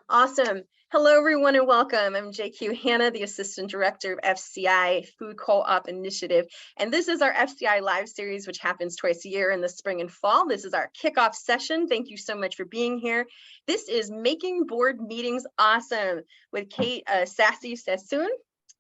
Awesome. Hello, everyone, and welcome. I'm JQ Hannah, the Assistant Director of FCI Food Co-op Initiative. And this is our FCI Live series, which happens twice a year in the spring and fall. This is our kickoff session. Thank you so much for being here. This is Making Board Meetings Awesome with Kate Sassy Sassoon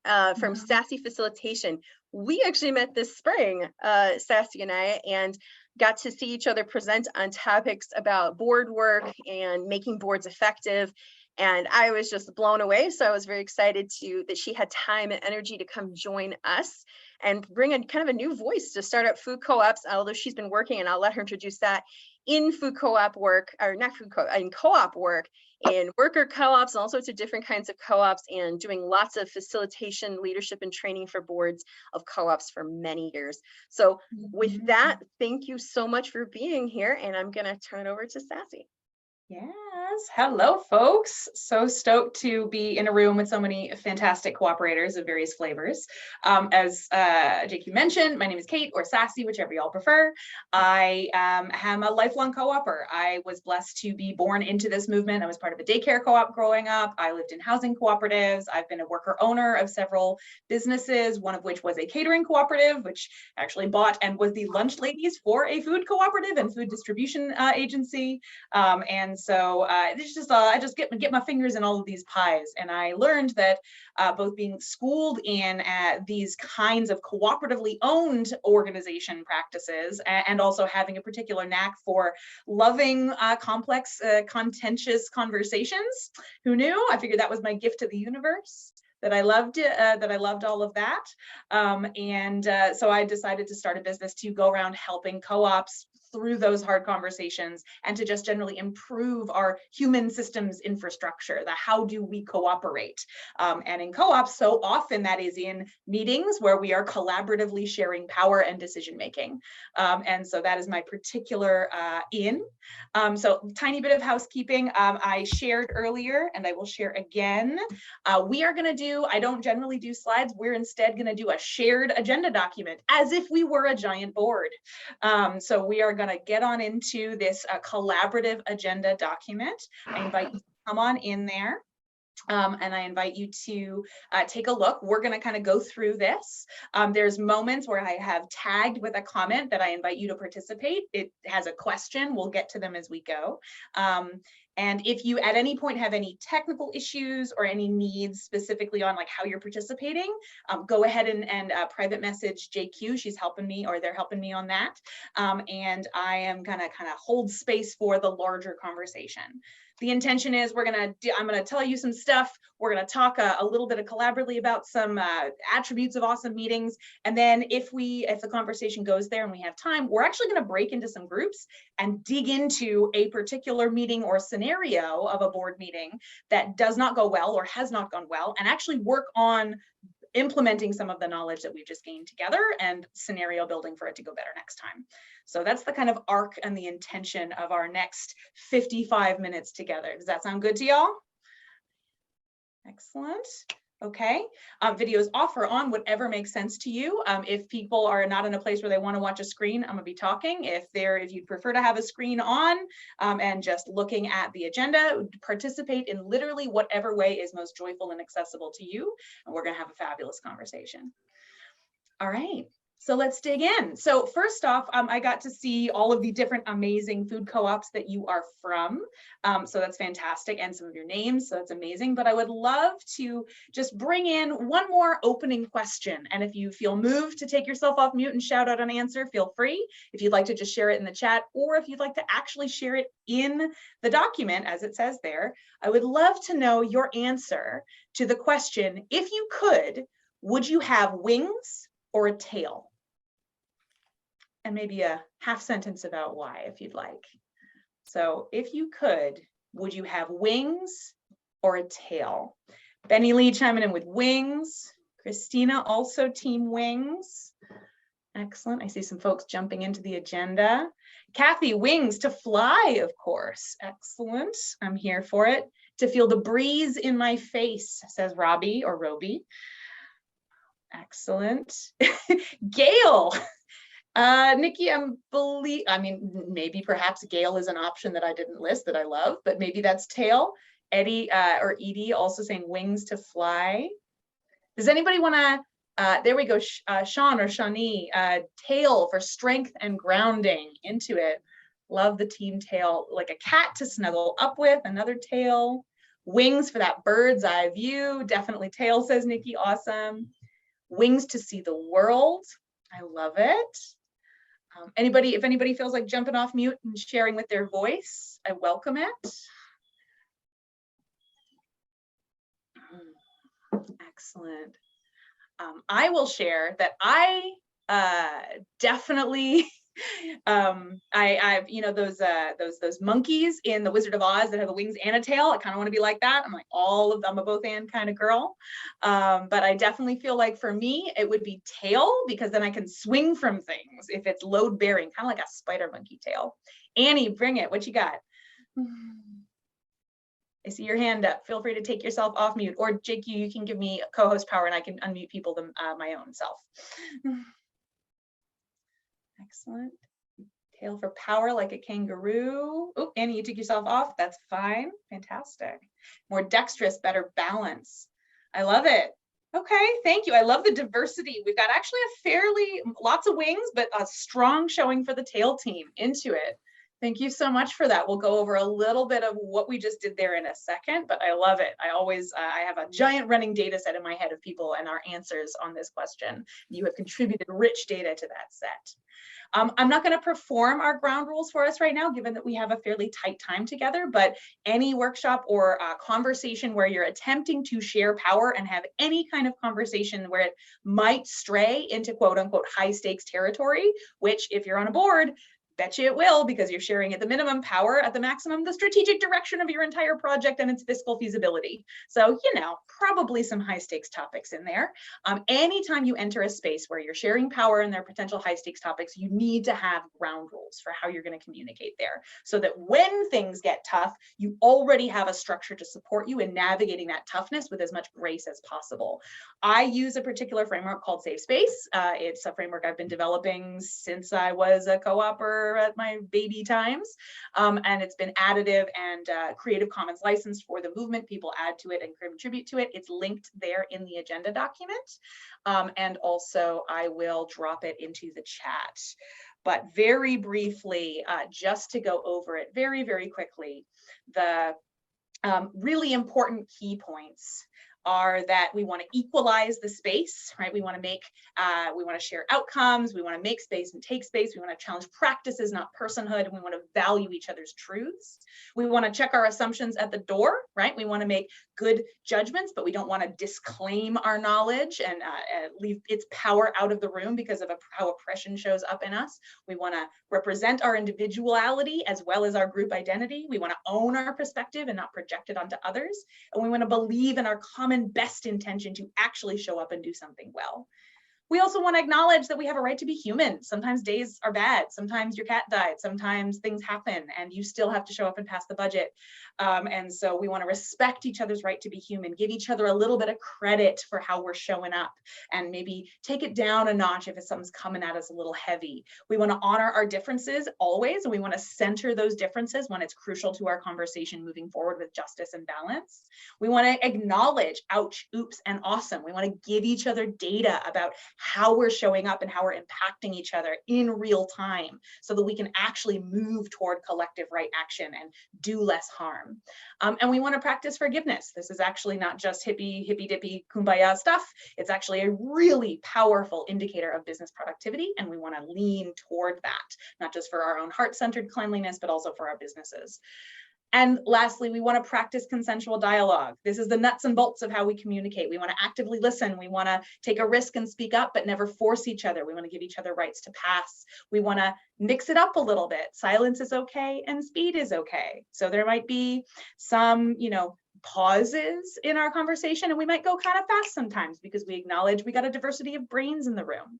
from Sassy Facilitation. We actually met this spring, Sassy and I, and got to see each other present on topics about board work and making boards effective. And I was just blown away. So I was very excited that she had time and energy to come join us and bring a kind of a new voice to start up food co-ops, although she's been working, and I'll let her introduce that, in food co-op work, or not food co-op, in co-op work, in worker co-ops, and all sorts of different kinds of co-ops, and doing lots of facilitation, leadership, and training for boards of co-ops for many years. So with that, thank you so much for being here, and I'm gonna turn it over to Sassy. Yes, hello folks. So stoked to be in a room with so many fantastic cooperators of various flavors. As JQ mentioned, my name is Kate, or Sassy, whichever y'all prefer. I am a lifelong co-opper. I was blessed to be born into this movement. I was part of a daycare co-op growing up. I lived in housing cooperatives. I've been a worker owner of several businesses, one of which was a catering cooperative, which actually bought and was the lunch ladies for a food cooperative and food distribution agency. And so it's just I just get my fingers in all of these pies, and I learned that both being schooled in these kinds of cooperatively owned organization practices, and also having a particular knack for loving complex, contentious conversations. Who knew? I figured that was my gift to the universe. That I loved all of that, so I decided to start a business to go around helping co-ops through those hard conversations, and to just generally improve our human systems infrastructure. How do we cooperate? And in co-ops, so often that is in meetings where we are collaboratively sharing power and decision making. And so that is my particular so tiny bit of housekeeping. I shared earlier, and I will share again. We are going to do, I don't generally do slides. We're instead going to do a shared agenda document as if we were a giant board. So we are going to get on into this collaborative agenda document. I invite you to come on in there. And I invite you to take a look. We're going to kind of go through this. There's moments where I have tagged with a comment that I invite you to participate. It has a question. We'll get to them as we go. And if you at any point have any technical issues or any needs specifically on like how you're participating, go ahead and private message JQ. She's helping me, or they're helping me on that. And I am gonna kind of hold space for the larger conversation. The intention is I'm gonna tell you some stuff. We're gonna talk a little bit collaboratively about some attributes of awesome meetings. And then if the conversation goes there and we have time, we're actually gonna break into some groups and dig into a particular meeting or scenario of a board meeting that does not go well or has not gone well, and actually work on implementing some of the knowledge that we've just gained together and scenario building for it to go better next time. So that's the kind of arc and the intention of our next 55 minutes together. Does that sound good to y'all? Excellent. Okay, videos off or on, whatever makes sense to you. If people are not in a place where they want to watch a screen, I'm gonna be talking. If you'd prefer to have a screen on and just looking at the agenda, participate in literally whatever way is most joyful and accessible to you. And we're gonna have a fabulous conversation. All right. So let's dig in. So first off, I got to see all of the different amazing food co-ops that you are from. So that's fantastic, and some of your names, so that's amazing. But I would love to just bring in one more opening question. And if you feel moved to take yourself off mute and shout out an answer, feel free. If you'd like to just share it in the chat, or if you'd like to actually share it in the document as it says there, I would love to know your answer to the question, if you could, would you have wings or a tail? And maybe a half sentence about why, if you'd like. So if you could, would you have wings or a tail? Benny Lee chiming in with wings. Christina also team wings. Excellent. I see some folks jumping into the agenda. Kathy, wings to fly, of course. Excellent. I'm here for it. To feel the breeze in my face, says Robbie or Roby. Excellent. Gail. Nikki, I mean, maybe perhaps Gail is an option that I didn't list that I love, but maybe that's tail. Eddie or Edie also saying wings to fly. Does anybody want to, there we go, Sean or Shawnee, tail for strength and grounding into it. Love the team tail, like a cat to snuggle up with, another tail. Wings for that bird's eye view, definitely tail, says Nikki, awesome. Wings to see the world, I love it. If anybody feels like jumping off mute and sharing with their voice, I welcome it. Excellent. I will share that I definitely I've those monkeys in the Wizard of Oz that have the wings and a tail. I kind of want to be like that. I'm like I'm a both and kind of girl. But I definitely feel like for me it would be tail, because then I can swing from things if it's load bearing, kind of like a spider monkey tail. Annie, bring it. What you got? I see your hand up. Feel free to take yourself off mute, or JQ, you can give me co-host power and I can unmute people my own self. Excellent. Tail for power like a kangaroo. Oh, Annie, you took yourself off. That's fine. Fantastic. More dexterous, better balance. I love it. Okay, thank you. I love the diversity. We've got actually lots of wings, but a strong showing for the tail team into it. Thank you so much for that. We'll go over a little bit of what we just did there in a second, but I love it. I have a giant running data set in my head of people and our answers on this question. You have contributed rich data to that set. I'm not going to perform our ground rules for us right now, given that we have a fairly tight time together, but any workshop or conversation where you're attempting to share power and have any kind of conversation where it might stray into quote unquote high stakes territory, which if you're on a board, bet you it will, because you're sharing at the minimum power, at the maximum the strategic direction of your entire project and its fiscal feasibility. So, probably some high stakes topics in there. Anytime you enter a space where you're sharing power and there are potential high stakes topics, you need to have ground rules for how you're going to communicate there, so that when things get tough, you already have a structure to support you in navigating that toughness with as much grace as possible. I use a particular framework called Safe Space. It's a framework I've been developing since I was a co-opper at my baby times, and it's been additive and Creative Commons licensed for the movement. People add to it and contribute to it. It's linked there in the agenda document, and also I will drop it into the chat. But very briefly, just to go over it very, very quickly, the really important key points are that we want to equalize the space, right? We want to share outcomes. We want to make space and take space. We want to challenge practices, not personhood. And we want to value each other's truths. We want to check our assumptions at the door, right? We want to make good judgments, but we don't want to disclaim our knowledge and leave its power out of the room because of how oppression shows up in us. We want to represent our individuality as well as our group identity. We want to own our perspective and not project it onto others. And we want to believe in our common best intention to actually show up and do something well. We also want to acknowledge that we have a right to be human. Sometimes days are bad. Sometimes your cat died. Sometimes things happen and you still have to show up and pass the budget. And so we want to respect each other's right to be human, give each other a little bit of credit for how we're showing up, and maybe take it down a notch if something's coming at us a little heavy. We want to honor our differences always, and we want to center those differences when it's crucial to our conversation moving forward with justice and balance. We want to acknowledge ouch, oops, and awesome. We want to give each other data about how we're showing up and how we're impacting each other in real time so that we can actually move toward collective right action and do less harm. And we want to practice forgiveness. This is actually not just hippy dippy kumbaya stuff. It's actually a really powerful indicator of business productivity, and we want to lean toward that, not just for our own heart-centered cleanliness, but also for our businesses. And lastly, we want to practice consensual dialogue. This is the nuts and bolts of how we communicate. We want to actively listen. We want to take a risk and speak up, but never force each other. We want to give each other rights to pass. We want to mix it up a little bit. Silence is okay and speed is okay. So there might be some, pauses in our conversation, and we might go kind of fast sometimes because we acknowledge we got a diversity of brains in the room.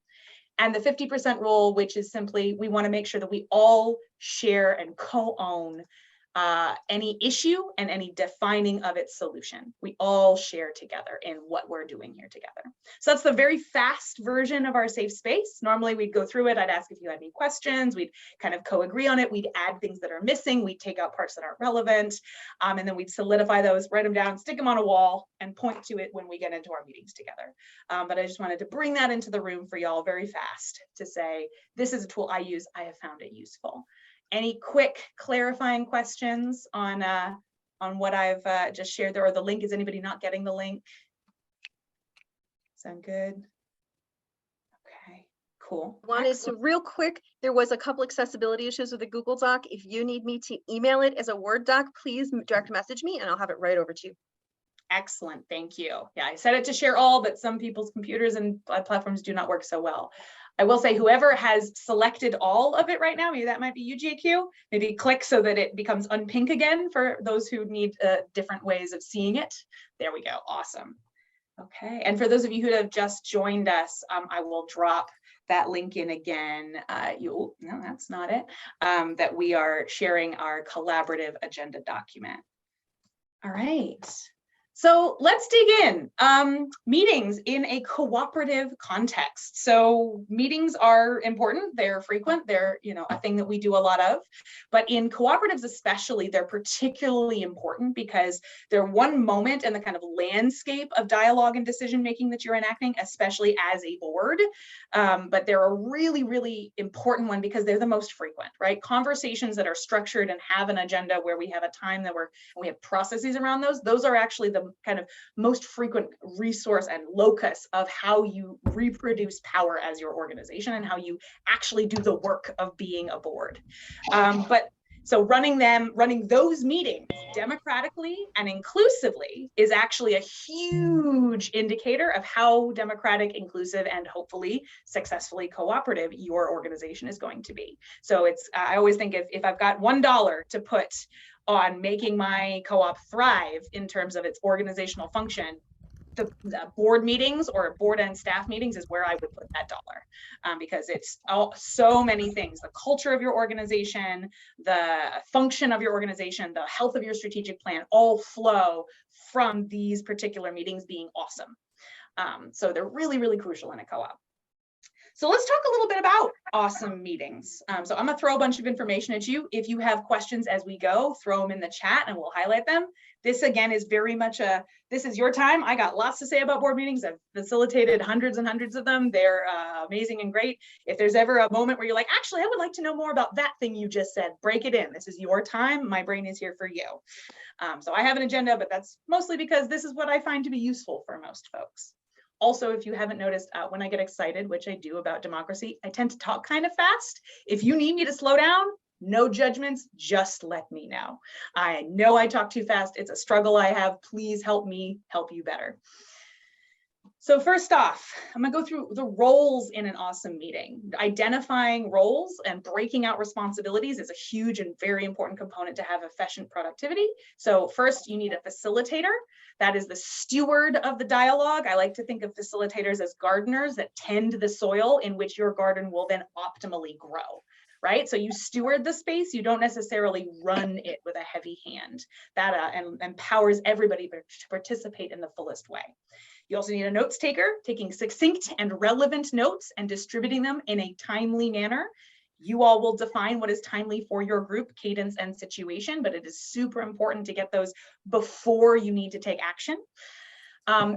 And the 50% rule, which is simply, we want to make sure that we all share and co-own any issue and any defining of its solution. We all share together in what we're doing here together. So that's the very fast version of our safe space. Normally we'd go through it. I'd ask if you had any questions. We'd kind of co-agree on it. We'd add things that are missing. We'd take out parts that aren't relevant. And then we'd solidify those, write them down, stick them on a wall, and point to it when we get into our meetings together. But I just wanted to bring that into the room for y'all very fast to say, this is a tool I use. I have found it useful. Any quick clarifying questions on what I've just shared there, or the link? Is anybody not getting the link? Sound good? Okay, cool. One is, so real quick, there was a couple accessibility issues with the Google Doc. If you need me to email it as a Word doc, please direct message me and I'll have it right over to you. Excellent, thank you. Yeah, I set it to share all, but some people's computers and platforms do not work so well. I will say, whoever has selected all of it right now, maybe that might be you, JQ, maybe click so that it becomes unpink again for those who need different ways of seeing it. There we go, awesome. Okay, and for those of you who have just joined us, I will drop that link in again. No, that's not it. That we are sharing our collaborative agenda document. All right. So let's dig in. Meetings in a cooperative context. So meetings are important, they're frequent, they're a thing that we do a lot of, but in cooperatives especially, they're particularly important because they're one moment in the kind of landscape of dialogue and decision making that you're enacting, especially as a board. But they're a really, really important one because they're the most frequent, right? Conversations that are structured and have an agenda where we have a time that we have processes around those are actually the kind of most frequent resource and locus of how you reproduce power as your organization and how you actually do the work of being a board. So running those meetings democratically and inclusively is actually a huge indicator of how democratic, inclusive, and hopefully successfully cooperative your organization is going to be. So I always think if I've got $1 to put on making my co-op thrive in terms of its organizational function, the board meetings or board and staff meetings is where I would put that dollar, because it's so many things: the culture of your organization, the function of your organization, the health of your strategic plan, all flow from these particular meetings being awesome. So they're really, really crucial in a co-op. So let's talk a little bit about awesome meetings. So I'm gonna throw a bunch of information at you. If you have questions as we go, throw them in the chat and we'll highlight them. This again is very much this is your time. I got lots to say about board meetings. I've facilitated hundreds and hundreds of them. They're amazing and great. If there's ever a moment where you're like, actually, I would like to know more about that thing you just said, break it in. This is your time. My brain is here for you. So I have an agenda, but that's mostly because this is what I find to be useful for most folks. Also, if you haven't noticed, when I get excited, which I do about democracy, I tend to talk kind of fast. If you need me to slow down, no judgments, just let me know. I know I talk too fast. It's a struggle I have. Please help me help you better. So first off, I'm gonna go through the roles in an awesome meeting. Identifying roles and breaking out responsibilities is a huge and very important component to have efficient productivity. So first, you need a facilitator. That is the steward of the dialogue. I like to think of facilitators as gardeners that tend the soil in which your garden will then optimally grow, right? So you steward the space, you don't necessarily run it with a heavy hand. That empowers everybody to participate in the fullest way. You also need a notes taker, taking succinct and relevant notes and distributing them in a timely manner. You all will define what is timely for your group, cadence and situation, but it is super important to get those before you need to take action.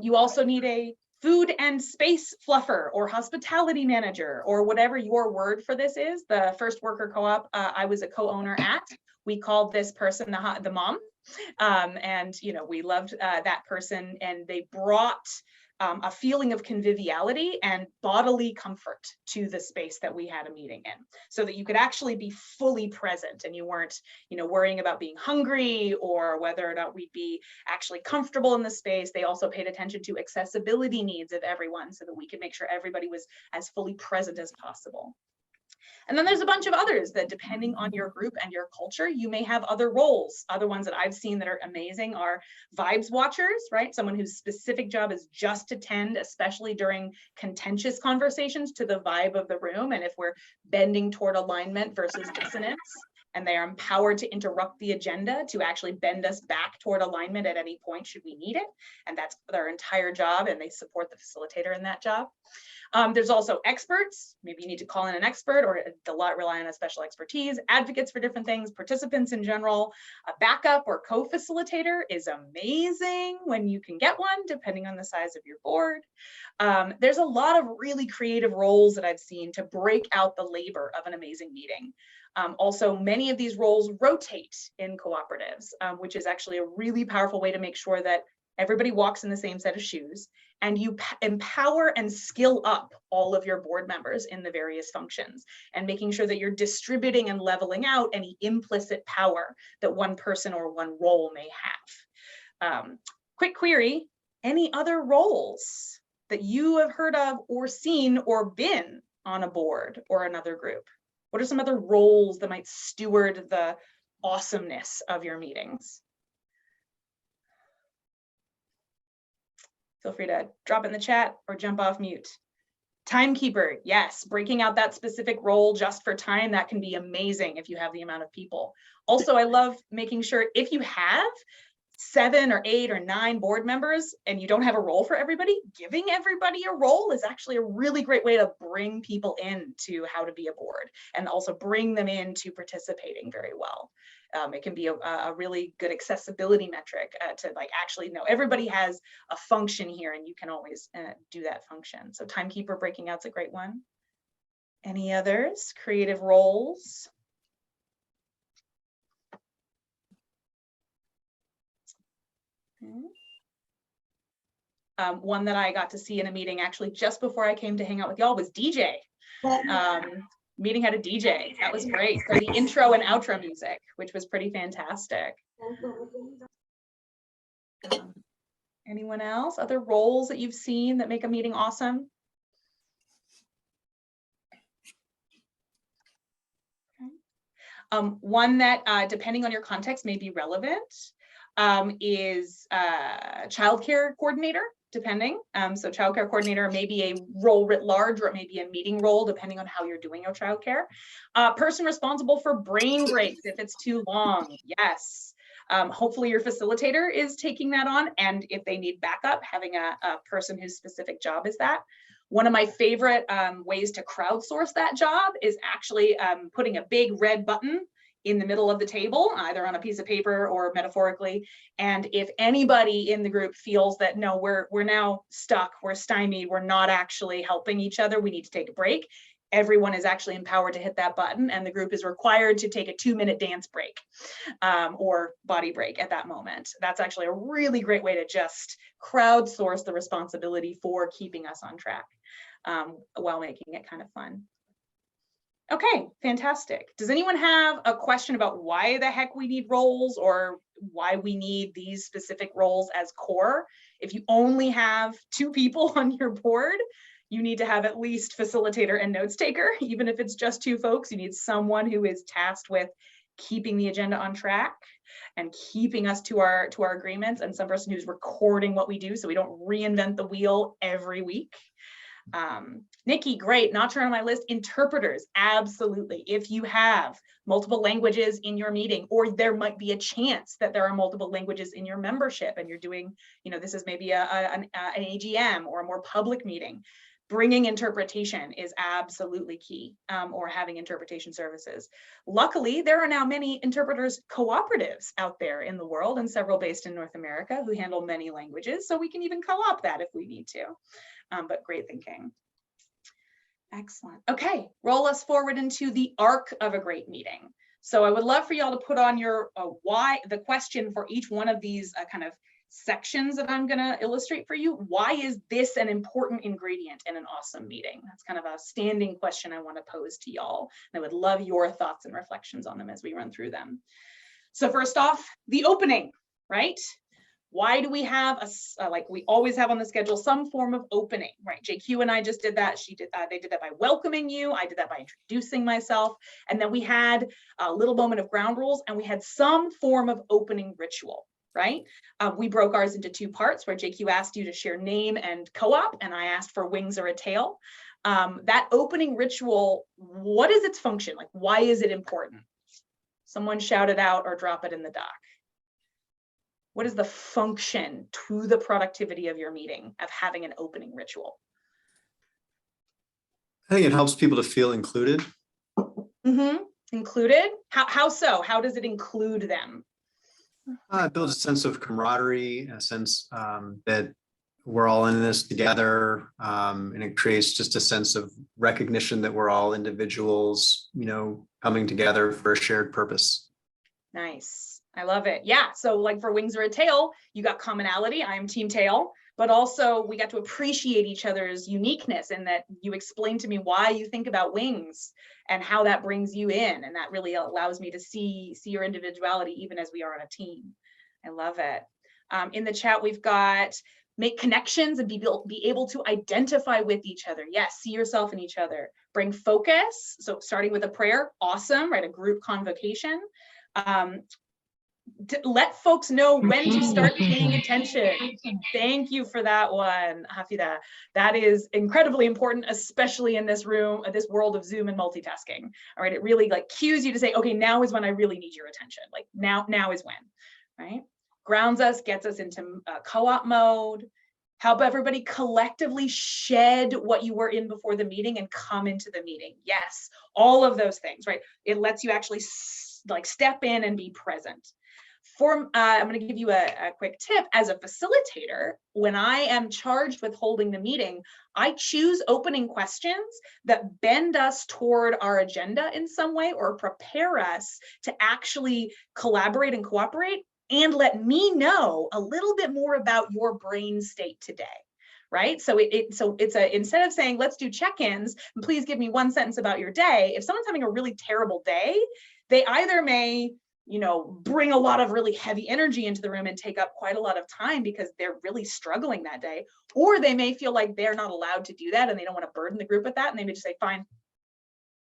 You also need a food and space fluffer or hospitality manager or whatever your word for this is. The first worker co-op I was a co-owner at, we called this person the mom. And we loved that person, and they brought a feeling of conviviality and bodily comfort to the space that we had a meeting in, so that you could actually be fully present and you weren't, worrying about being hungry or whether or not we'd be actually comfortable in the space. They also paid attention to accessibility needs of everyone so that we could make sure everybody was as fully present as possible. And then there's a bunch of others that, depending on your group and your culture, you may have other roles. Other ones that I've seen that are amazing are vibes watchers, right? Someone whose specific job is just to tend, especially during contentious conversations, to the vibe of the room. And if we're bending toward alignment versus dissonance, and they are empowered to interrupt the agenda to actually bend us back toward alignment at any point should we need it. And that's their entire job, and they support the facilitator in that job. There's also experts. Maybe you need to call in an expert or rely on a special expertise, advocates for different things, participants in general. A backup or co-facilitator is amazing when you can get one, depending on the size of your board. There's a lot of really creative roles that I've seen to break out the labor of an amazing meeting. Also, many of these roles rotate in cooperatives, which is actually a really powerful way to make sure that everybody walks in the same set of shoes, and you empower and skill up all of your board members in the various functions, and making sure that you're distributing and leveling out any implicit power that one person or one role may have. Quick query, any other roles that you have heard of or seen or been on a board or another group? What are some other roles that might steward the awesomeness of your meetings? Feel free to drop it in the chat or jump off mute. Timekeeper, yes, breaking out that specific role just for time, that can be amazing if you have the amount of people. Also, I love making sure if you have 7 or 8 or 9 board members and you don't have a role for everybody, giving everybody a role is actually a really great way to bring people into how to be a board and also bring them into participating very well. It can be a really good accessibility metric to like actually know everybody has a function here and you can always do that function. So timekeeper breaking out's a great one. Any others? Creative roles? One that I got to see in a meeting actually just before I came to hang out with y'all was DJ. Meeting had a DJ. That was great for the intro and outro music, which was pretty fantastic. Anyone else? Other roles that you've seen that make a meeting awesome? Okay. One that, depending on your context, may be relevant is childcare coordinator, depending. So childcare coordinator may be a role writ large, or it may be a meeting role, depending on how you're doing your childcare. Person responsible for brain breaks if it's too long, yes. Hopefully your facilitator is taking that on, and if they need backup, having a person whose specific job is that. One of my favorite ways to crowdsource that job is actually putting a big red button in the middle of the table, either on a piece of paper or metaphorically. And if anybody in the group feels that, no, we're now stuck, we're stymied, we're not actually helping each other, we need to take a break, everyone is actually empowered to hit that button, and the group is required to take a 2-minute dance break or body break at that moment. That's actually a really great way to just crowdsource the responsibility for keeping us on track while making it kind of fun. Okay, fantastic. Does anyone have a question about why the heck we need roles, or why we need these specific roles as core? If you only have 2 people on your board, you need to have at least facilitator and notes taker. Even if it's just 2 folks, you need someone who is tasked with keeping the agenda on track and keeping us to our agreements, and some person who's recording what we do so we don't reinvent the wheel every week. Nikki, great, not sure on my list. Interpreters, absolutely. If you have multiple languages in your meeting, or there might be a chance that there are multiple languages in your membership, and you're doing, you know, this is maybe an AGM or a more public meeting, bringing interpretation is absolutely key, or having interpretation services. Luckily, there are now many interpreters cooperatives out there in the world, and several based in North America, who handle many languages, so we can even co-opt that if we need to. But great thinking. Excellent. Okay, roll us forward into the arc of a great meeting. So I would love for y'all to put on your why, the question for each one of these kind of sections that I'm going to illustrate for you. Why is this an important ingredient in an awesome meeting? That's kind of a standing question I want to pose to y'all. And I would love your thoughts and reflections on them as we run through them. So first off, the opening, right? Why do we have like we always have on the schedule, some form of opening, right? JQ and I just did that. She did that. They did that by welcoming you. I did that by introducing myself. And then we had a little moment of ground rules, and we had some form of opening ritual, right? We broke ours into 2 parts, where JQ asked you to share name and co-op, and I asked for wings or a tail. That opening ritual, what is its function? Like, why is it important? Someone shout it out or drop it in the doc. What is the function to the productivity of your meeting of having an opening ritual? I think it helps people to feel included. Included? How so? How does it include them? It builds a sense of camaraderie, a sense that we're all in this together, and it creates just a sense of recognition that we're all individuals, coming together for a shared purpose. Nice. I love it. Yeah. So like for Wings or a Tail, you got commonality. I am Team Tail, but also we got to appreciate each other's uniqueness, and that you explained to me why you think about wings and how that brings you in. And that really allows me to see your individuality even as we are on a team. I love it. In the chat, we've got make connections and be able to identify with each other. Yes, see yourself in each other. Bring focus. So starting with a prayer, awesome, right? A group convocation. Let folks know when to start paying attention. Thank you for that one, Hafida. That is incredibly important, especially in this world of Zoom and multitasking. All right, it really like cues you to say, okay, now is when I really need your attention. Like now is when, right? Grounds us, gets us into co-op mode. Help everybody collectively shed what you were in before the meeting and come into the meeting. Yes, all of those things, right? It lets you actually like step in and be present. I'm going to give you a quick tip. As a facilitator, when I am charged with holding the meeting, I choose opening questions that bend us toward our agenda in some way or prepare us to actually collaborate and cooperate, and let me know a little bit more about your brain state today. Right? So instead of saying, let's do check-ins, and please give me one sentence about your day, if someone's having a really terrible day, they either may bring a lot of really heavy energy into the room and take up quite a lot of time because they're really struggling that day, or they may feel like they're not allowed to do that and they don't want to burden the group with that, and they may just say, fine.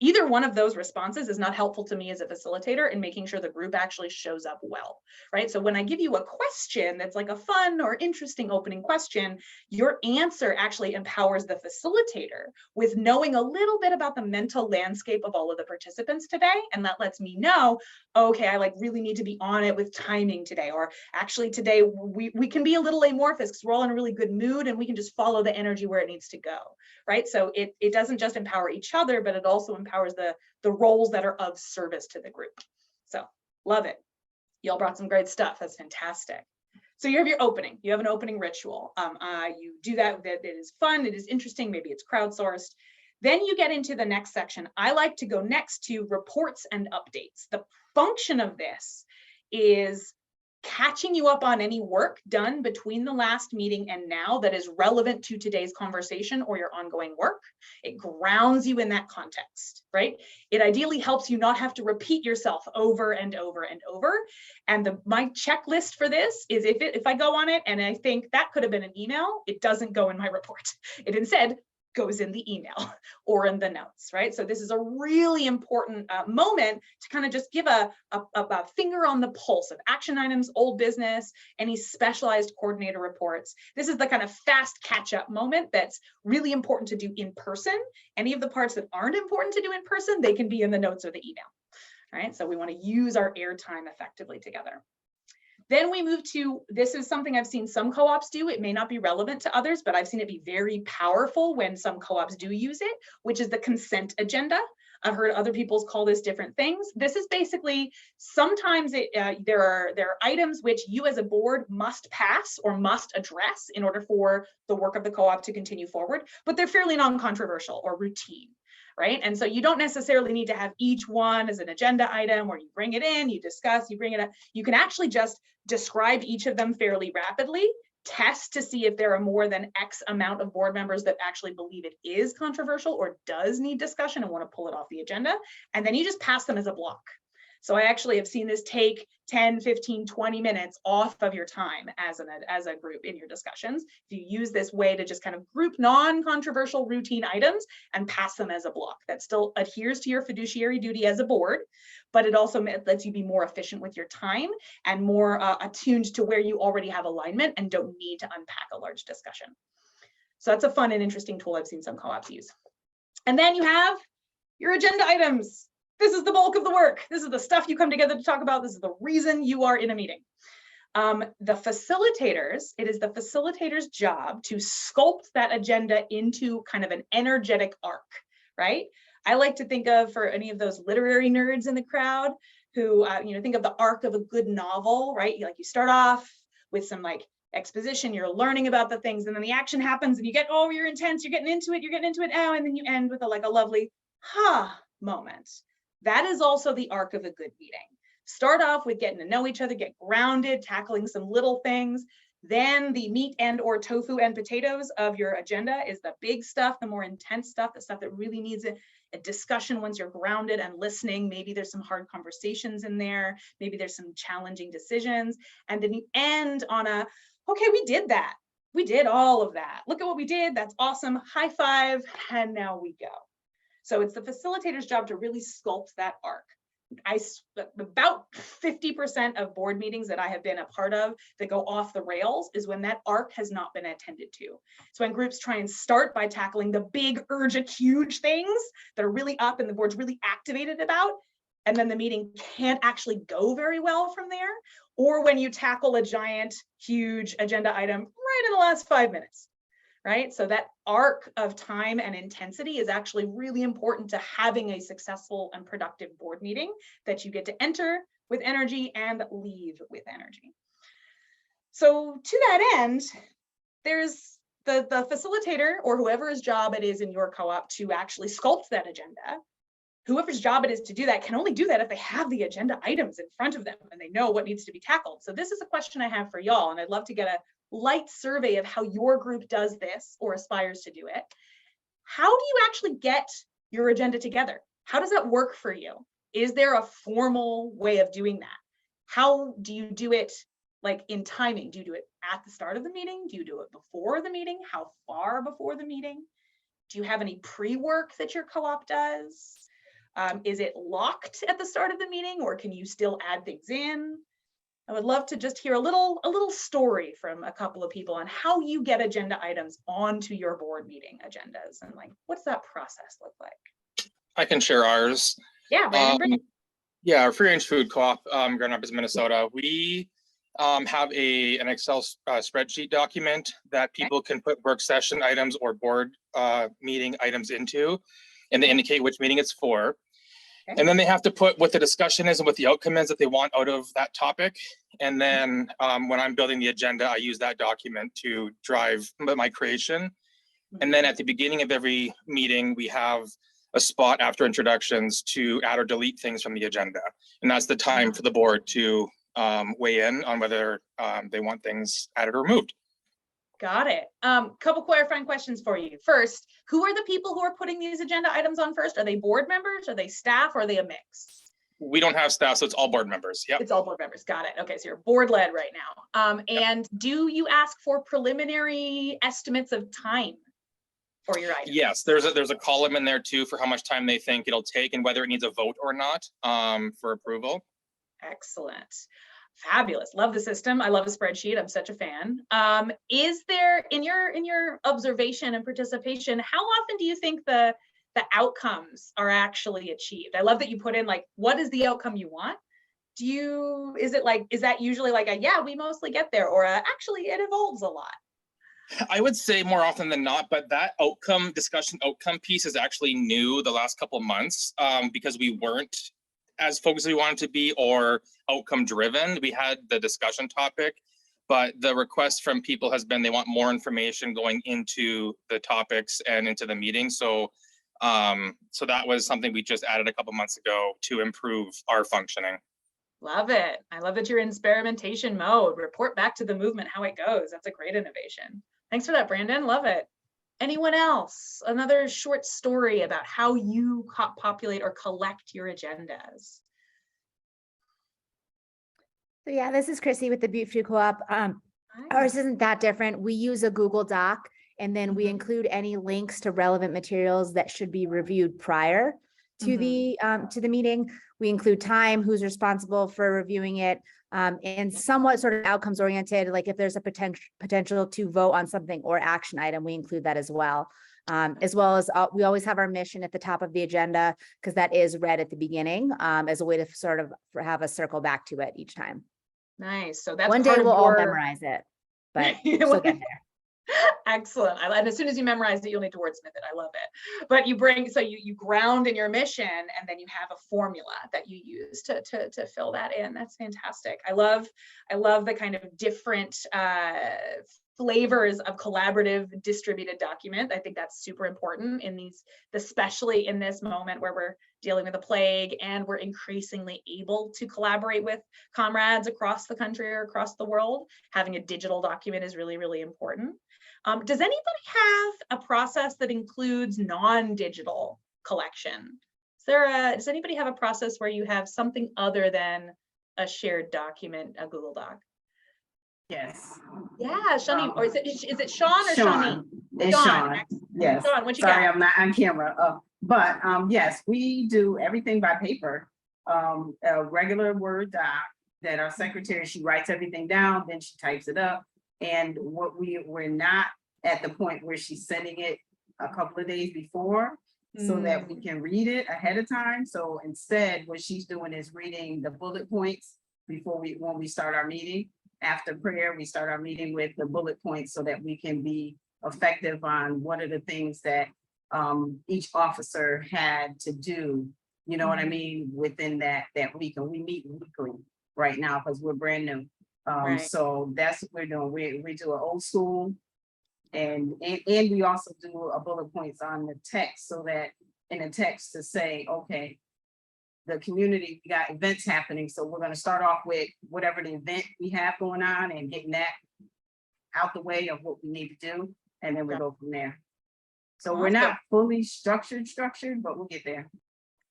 Either one of those responses is not helpful to me as a facilitator in making sure the group actually shows up well, right? So when I give you a question that's like a fun or interesting opening question, your answer actually empowers the facilitator with knowing a little bit about the mental landscape of all of the participants today. And that lets me know, okay, I like really need to be on it with timing today, or actually today we can be a little amorphous because we're all in a really good mood and we can just follow the energy where it needs to go, right? So it doesn't just empower each other, but it also empowers the roles that are of service to the group. So love it. Y'all brought some great stuff. That's fantastic. So you have your opening. You have an opening ritual. You do that. It is fun. It is interesting. Maybe it's crowdsourced. Then you get into the next section. I like to go next to reports and updates. The function of this is catching you up on any work done between the last meeting and now that is relevant to today's conversation or your ongoing work. It grounds you in that context, right? It ideally helps you not have to repeat yourself over and over and over. And my checklist for this is if I go on it and I think that could have been an email, it doesn't go in my report. It instead goes in the email or in the notes, right? So this is a really important moment to kind of just give a finger on the pulse of action items, old business, any specialized coordinator reports. This is the kind of fast catch-up moment that's really important to do in person. Any of the parts that aren't important to do in person, they can be in the notes or the email, right? So we want to use our airtime effectively together. Then we move to, this is something I've seen some co-ops do. It may not be relevant to others, but I've seen it be very powerful when some co-ops do use it, which is the consent agenda. I've heard other people call this different things. This is basically, sometimes there are items which you as a board must pass or must address in order for the work of the co-op to continue forward, but they're fairly non-controversial or routine. Right? And so you don't necessarily need to have each one as an agenda item where you bring it in, you discuss, you bring it up. You can actually just describe each of them fairly rapidly, test to see if there are more than X amount of board members that actually believe it is controversial or does need discussion and want to pull it off the agenda. And then you just pass them as a block. So I actually have seen this take 10, 15, 20 minutes off of your time as a group in your discussions. If you use this way to just kind of group non-controversial routine items and pass them as a block, that still adheres to your fiduciary duty as a board, but it also lets you be more efficient with your time and more attuned to where you already have alignment and don't need to unpack a large discussion. So that's a fun and interesting tool I've seen some co-ops use. And then you have your agenda items. This is the bulk of the work. This is the stuff you come together to talk about. This is the reason you are in a meeting. The facilitators, it is the facilitator's job to sculpt that agenda into kind of an energetic arc, right? I like to think of, for any of those literary nerds in the crowd who, think of the arc of a good novel, right? You start off with some like exposition, you're learning about the things, and then the action happens and you get, oh, you're intense, you're getting into it now, and then you end with a lovely moment. That is also the arc of a good meeting. Start off with getting to know each other, get grounded, tackling some little things. Then the meat and or tofu and potatoes of your agenda is the big stuff, the more intense stuff, the stuff that really needs a discussion once you're grounded and listening. Maybe there's some hard conversations in there. Maybe there's some challenging decisions. And then you end on okay, we did that. We did all of that. Look at what we did. That's awesome. High five. And now we go. So it's the facilitator's job to really sculpt that arc. About 50% of board meetings that I have been a part of that go off the rails is when that arc has not been attended to. So when groups try and start by tackling the big, urgent, huge things that are really up and the board's really activated about, and then the meeting can't actually go very well from there, or when you tackle a giant, huge agenda item right in the last 5 minutes. Right? So that arc of time and intensity is actually really important to having a successful and productive board meeting that you get to enter with energy and leave with energy. So to that end, there's the facilitator or whoever's job it is in your co-op to actually sculpt that agenda. Whoever's job it is to do that can only do that if they have the agenda items in front of them and they know what needs to be tackled. So this is a question I have for y'all, and I'd love to get a light survey of how your group does this or aspires to do it. How do you actually get your agenda together? How does that work for you? Is there a formal way of doing that? How do you do it, like in timing? Do you do it at the start of the meeting? Do you do it before the meeting? How far before the meeting? Do you have any pre-work that your co-op does? Is it locked at the start of the meeting, or can you still add things in? I would love to just hear a little story from a couple of people on how you get agenda items onto your board meeting agendas, and like, what's that process look like? I can share ours. Yeah, Brandon, yeah, our free range food co-op, Grand Rapids, Minnesota. We have an Excel spreadsheet document that people can put work session items or board meeting items into, and they indicate which meeting it's for. And then they have to put what the discussion is and what the outcome is that they want out of that topic. And then when I'm building the agenda, I use that document to drive my creation. And then at the beginning of every meeting, we have a spot after introductions to add or delete things from the agenda. And that's the time for the board to weigh in on whether they want things added or removed. Got it. Couple clarifying questions for you. First, who are the people who are putting these agenda items on first? Are they board members? Are they staff? Or are they a mix? We don't have staff, so it's all board members. Yeah, it's all board members. Got it. Okay, so you're board led right now. And do you ask for preliminary estimates of time for your items? Yes, there's a column in there too for how much time they think it'll take and whether it needs a vote or not for approval. Excellent. Fabulous. Love the system. I love a spreadsheet. I'm such a fan. Is there, in your observation and participation, how often do you think the outcomes are actually achieved? I love that you put in like, what is the outcome you want? Is that usually like yeah, we mostly get there, or actually it evolves a lot? I would say more often than not, but that discussion outcome piece is actually new the last couple of months because we weren't as focused as we wanted to be or outcome driven. We had the discussion topic, but the request from people has been they want more information going into the topics and into the meeting. So that was something we just added a couple months ago to improve our functioning. Love it. I love that you're in experimentation mode. Report back to the movement how it goes. That's a great innovation. Thanks for that, Brandon. Love it. Anyone else? Another short story about how you populate or collect your agendas. So yeah, this is Chrissy with the Butte Food Co-op. Ours isn't that different. We use a Google Doc, and then we include any links to relevant materials that should be reviewed prior to the meeting. We include time, who's responsible for reviewing it, and somewhat sort of outcomes oriented. Like if there's a potential to vote on something or action item, we include that as well. As well as we always have our mission at the top of the agenda because that is read at the beginning as a way to sort of have a circle back to it each time. Nice. So that's one day part of we'll all your- memorize it, but we'll still get there. Excellent. And as soon as you memorize it, you'll need to wordsmith it. I love it. But you bring, so you ground in your mission, and then you have a formula that you use to fill that in. That's fantastic. I love the kind of different flavors of collaborative distributed document. I think that's super important in these, especially in this moment where we're dealing with a plague and we're increasingly able to collaborate with comrades across the country or across the world. Having a digital document is really, really important. Does anybody have a process that includes non-digital collection? Does anybody have a process where you have something other than a shared document, a Google Doc? Yes. Yeah, Shani, or is it Sean or Sean. Shani? It's Sean. Yes. Sean, what you Sorry, got? I'm not on camera. But yes, we do everything by paper. A regular Word doc that our secretary, she writes everything down, then she types it up. And what we're not at the point where she's sending it a couple of days before so that we can read it ahead of time. So instead, what she's doing is reading the bullet points when we start our meeting. After prayer, we start our meeting with the bullet points so that we can be effective on what are the things that each officer had to do, you know what I mean, within that week. And we meet weekly right now because we're brand new. Right. So that's what we're doing. We do an old school, and we also do a bullet points on the text, so that in the text to say, okay, the community, we got events happening, so we're going to start off with whatever the event we have going on and getting that out the way of what we need to do, and then we go from there. So we're not fully structured, but we'll get there.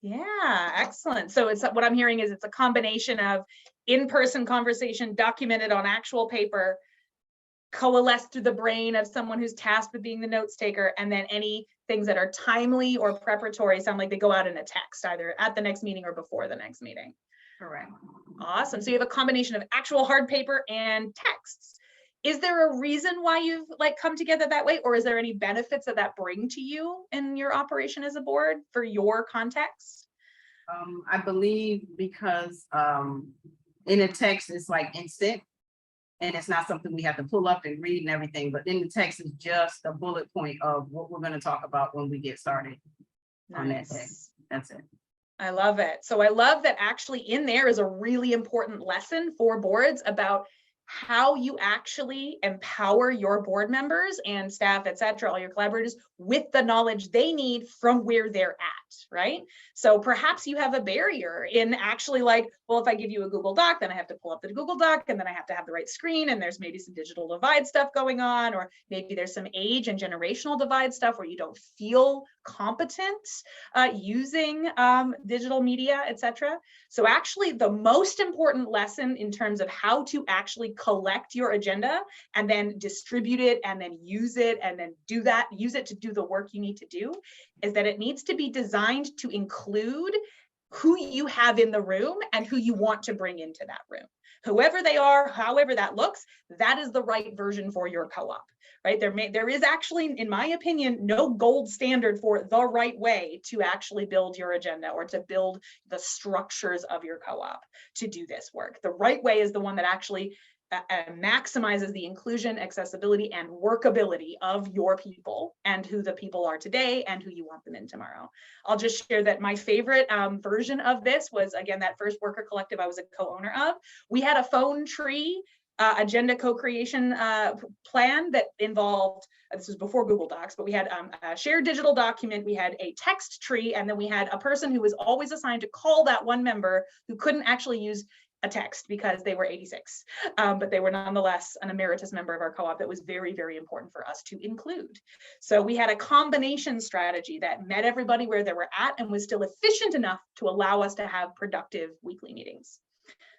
Yeah, excellent. So it's what I'm hearing is it's a combination of in-person conversation documented on actual paper, coalesced through the brain of someone who's tasked with being the notes taker, and then any things that are timely or preparatory sound like they go out in a text, either at the next meeting or before the next meeting. Correct. Awesome. So you have a combination of actual hard paper and texts. Is there a reason why you've come together that way, or is there any benefits that bring to you in your operation as a board for your context? I believe because in a text it's like instant, and it's not something we have to pull up and read and everything, but in the text is just a bullet point of what we're going to talk about when we get started on that day. That's it. I love it. So I love that actually in there is a really important lesson for boards about how you actually empower your board members and staff, et cetera, all your collaborators with the knowledge they need from where they're at, right? So perhaps you have a barrier in actually well, if I give you a Google Doc, then I have to pull up the Google Doc, and then I have to have the right screen, and there's maybe some digital divide stuff going on, or maybe there's some age and generational divide stuff where you don't feel competent using digital media, et cetera. So actually the most important lesson in terms of how to actually collect your agenda and then distribute it and then use it and then use it to do the work you need to do is that it needs to be designed to include who you have in the room and who you want to bring into that room. Whoever they are, however that looks, that is the right version for your co-op, right? There is actually, in my opinion, no gold standard for the right way to actually build your agenda or to build the structures of your co-op to do this work. The right way is the one that actually maximizes the inclusion, accessibility, and workability of your people and who the people are today and who you want them in tomorrow. I'll just share that my favorite version of this was, again, that first worker collective I was a co-owner of. We had a phone tree agenda co-creation plan that involved, this was before Google Docs, but we had a shared digital document, we had a text tree, and then we had a person who was always assigned to call that one member who couldn't actually use a text because they were 86, but they were nonetheless an emeritus member of our co-op that was very, very important for us to include. So we had a combination strategy that met everybody where they were at and was still efficient enough to allow us to have productive weekly meetings.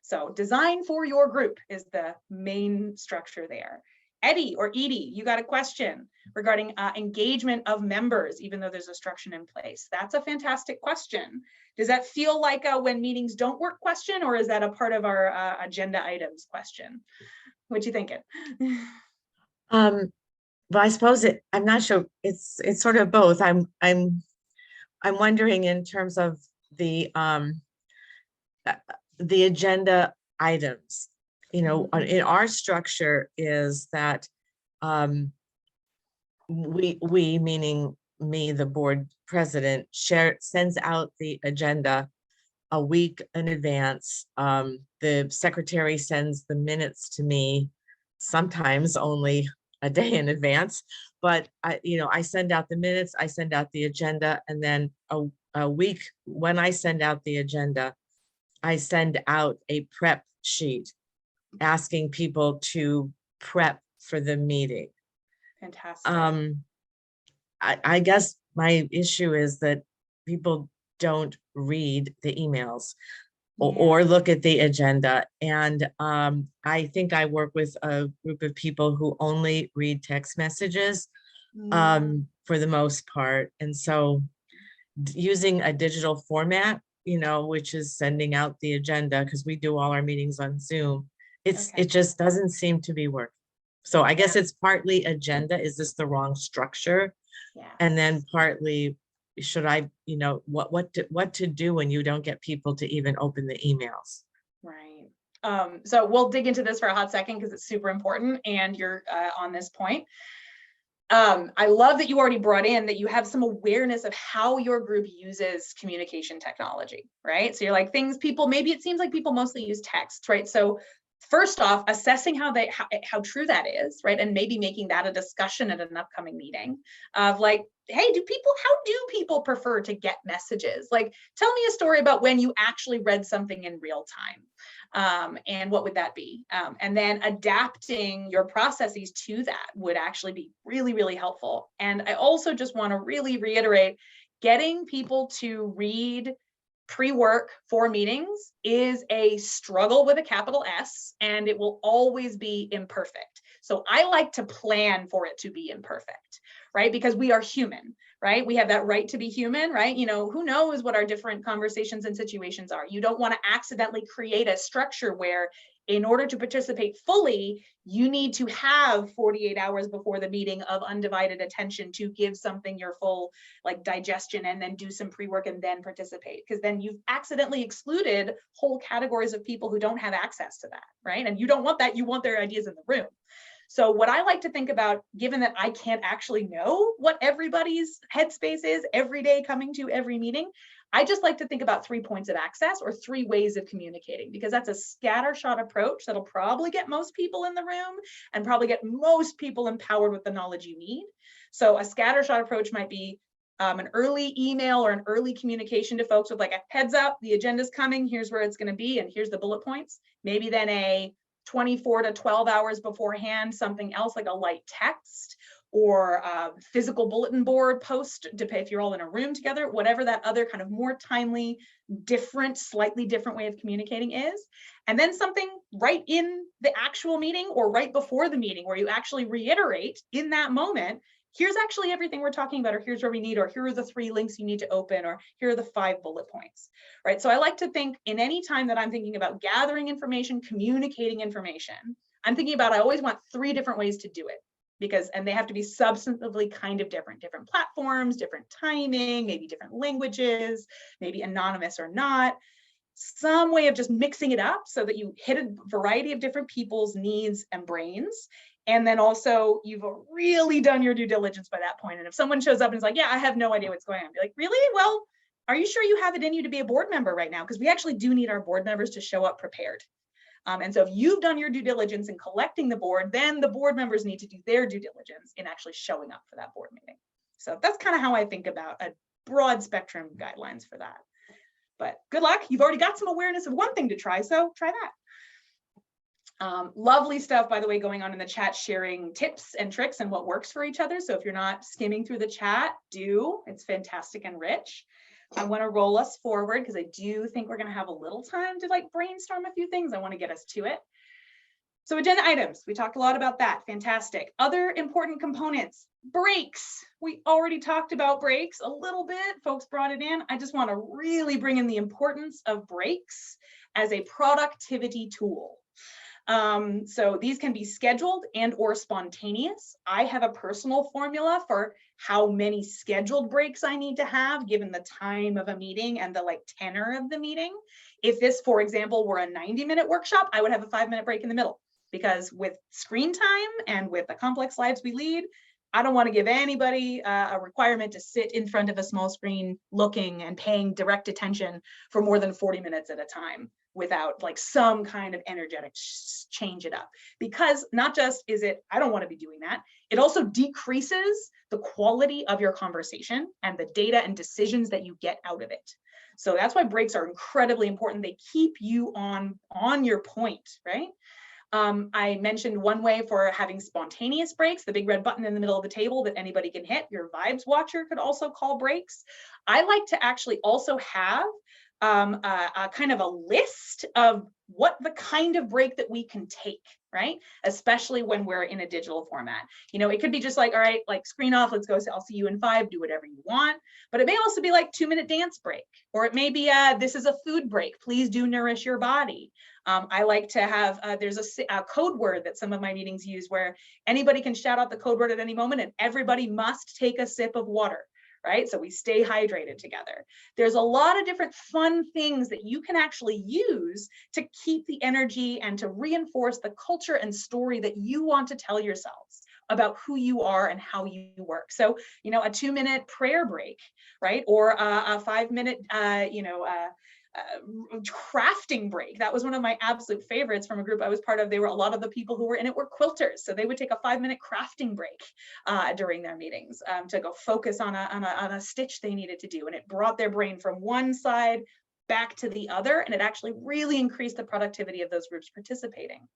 So design for your group is the main structure there. Eddie or Edie, you got a question regarding engagement of members, even though there's a structure in place. That's a fantastic question. Does that feel like a when meetings don't work question, or is that a part of our agenda items question? What you thinking? Well, I suppose I'm not sure. It's sort of both. I'm wondering in terms of the agenda items, in our structure is that we meaning me, the board president, sends out the agenda a week in advance. The secretary sends the minutes to me, sometimes only a day in advance, but I send out the minutes, I send out the agenda, and then a week when I send out the agenda, I send out a prep sheet asking people to prep for the meeting. Fantastic. I guess my issue is that people don't read the emails or look at the agenda. And I think I work with a group of people who only read text messages for the most part. And so using a digital format, which is sending out the agenda, because we do all our meetings on Zoom, it just doesn't seem to be working. So I guess it's partly agenda. Is this the wrong structure? Yeah. And then partly, should I, what to do when you don't get people to even open the emails? Right. So we'll dig into this for a hot second because it's super important and you're on this point. I love that you already brought in that you have some awareness of how your group uses communication technology, right? So you're like maybe it seems like people mostly use text, right? So first off, assessing how true that is, right? And maybe making that a discussion at an upcoming meeting of like, hey, how do people prefer to get messages? Like, tell me a story about when you actually read something in real time. And what would that be? And then adapting your processes to that would actually be really, really helpful. And I also just want to really reiterate, getting people to read pre-work for meetings is a struggle with a capital S, and it will always be imperfect. So I like to plan for it to be imperfect, right? Because we are human, right? We have that right to be human, right? Who knows what our different conversations and situations are. You don't want to accidentally create a structure where in order to participate fully, you need to have 48 hours before the meeting of undivided attention to give something your full digestion and then do some pre-work and then participate. Because then you've accidentally excluded whole categories of people who don't have access to that, right? And you don't want that, you want their ideas in the room. So what I like to think about, given that I can't actually know what everybody's headspace is every day coming to every meeting, I just like to think about 3 points of access or 3 ways of communicating, because that's a scattershot approach that'll probably get most people in the room and probably get most people empowered with the knowledge you need. So a scattershot approach might be an early email or an early communication to folks with like a heads up, the agenda's coming, here's where it's going to be, and here's the bullet points. Maybe then a 24 to 12 hours beforehand, something else like a light text or a physical bulletin board post, if you're all in a room together, whatever that other kind of more timely, slightly different way of communicating is. And then something right in the actual meeting or right before the meeting where you actually reiterate in that moment, here's actually everything we're talking about, or here's where we need, or here are the 3 links you need to open, or here are the 5 bullet points, right? So I like to think in any time that I'm thinking about gathering information, communicating information, I'm thinking about, I always want 3 different ways to do it. And they have to be substantively kind of different platforms, different timing, maybe different languages, maybe anonymous or not, some way of just mixing it up so that you hit a variety of different people's needs and brains. And then also you've really done your due diligence by that point. And if someone shows up and is like, yeah, I have no idea what's going on, be like, really? Well, are you sure you have it in you to be a board member right now? Because we actually do need our board members to show up prepared. And so if you've done your due diligence in collecting the board, then the board members need to do their due diligence in actually showing up for that board meeting. So that's kind of how I think about a broad spectrum guidelines for that. But good luck. You've already got some awareness of one thing to try, so try that. Lovely stuff, by the way, going on in the chat, sharing tips and tricks and what works for each other. So if you're not skimming through the chat, it's fantastic and rich. I want to roll us forward because I do think we're going to have a little time to brainstorm a few things. I want to get us to it. So agenda items, we talked a lot about that. Fantastic. Other important components, breaks. We already talked about breaks a little bit. Folks brought it in. I just want to really bring in the importance of breaks as a productivity tool. So these can be scheduled and or spontaneous. I have a personal formula for how many scheduled breaks I need to have given the time of a meeting and the like tenor of the meeting. If this, for example, were a 90-minute workshop, I would have a 5-minute break in the middle, because with screen time and with the complex lives we lead, I don't want to give anybody a requirement to sit in front of a small screen looking and paying direct attention for more than 40 minutes at a time without like some kind of energetic change it up. Because not just is it, I don't want to be doing that, it also decreases the quality of your conversation and the data and decisions that you get out of it. So that's why breaks are incredibly important. They keep you on your point, right? I mentioned one way for having spontaneous breaks, the big red button in the middle of the table that anybody can hit. Your vibes watcher could also call breaks. I like to actually also have a kind of a list of what the kind of break that we can take, right? Especially when we're in a digital format. You know, it could be just like, all right, like screen off, let's go, I'll see you in 5, do whatever you want. But it may also be like 2-minute dance break, or it may be this is a food break, please do nourish your body. I like to have, there's a code word that some of my meetings use where anybody can shout out the code word at any moment and everybody must take a sip of water, right? So we stay hydrated together. There's a lot of different fun things that you can actually use to keep the energy and to reinforce the culture and story that you want to tell yourselves about who you are and how you work. So, you know, a 2-minute prayer break, right? Or a 5-minute, crafting break. That was one of my absolute favorites from a group I was part of. They were, a lot of the people who were in it were quilters. So they would take a 5-minute crafting break during their meetings to go focus on a stitch they needed to do. And it brought their brain from one side back to the other. And it actually really increased the productivity of those groups participating.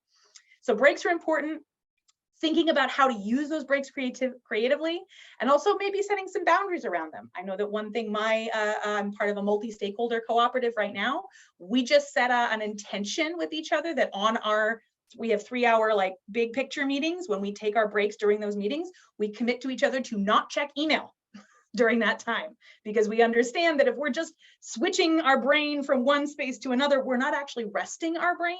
So breaks are important. Thinking about how to use those breaks creatively, and also maybe setting some boundaries around them. I know that one thing, I'm part of a multi-stakeholder cooperative right now. We just set an intention with each other that we have 3-hour like big picture meetings. When we take our breaks during those meetings, we commit to each other to not check email during that time, because we understand that if we're just switching our brain from one space to another, we're not actually resting our brain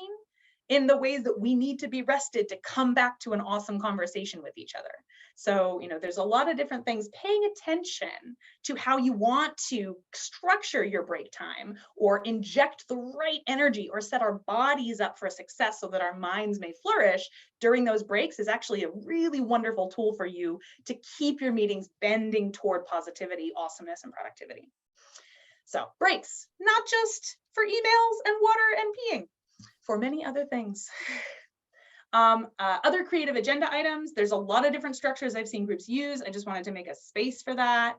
in the ways that we need to be rested to come back to an awesome conversation with each other. So, you know, there's a lot of different things. Paying attention to how you want to structure your break time or inject the right energy or set our bodies up for success so that our minds may flourish during those breaks is actually a really wonderful tool for you to keep your meetings bending toward positivity, awesomeness, and productivity. So breaks, not just for emails and water and peeing, for many other things. Other creative agenda items, there's a lot of different structures I've seen groups use. I just wanted to make a space for that,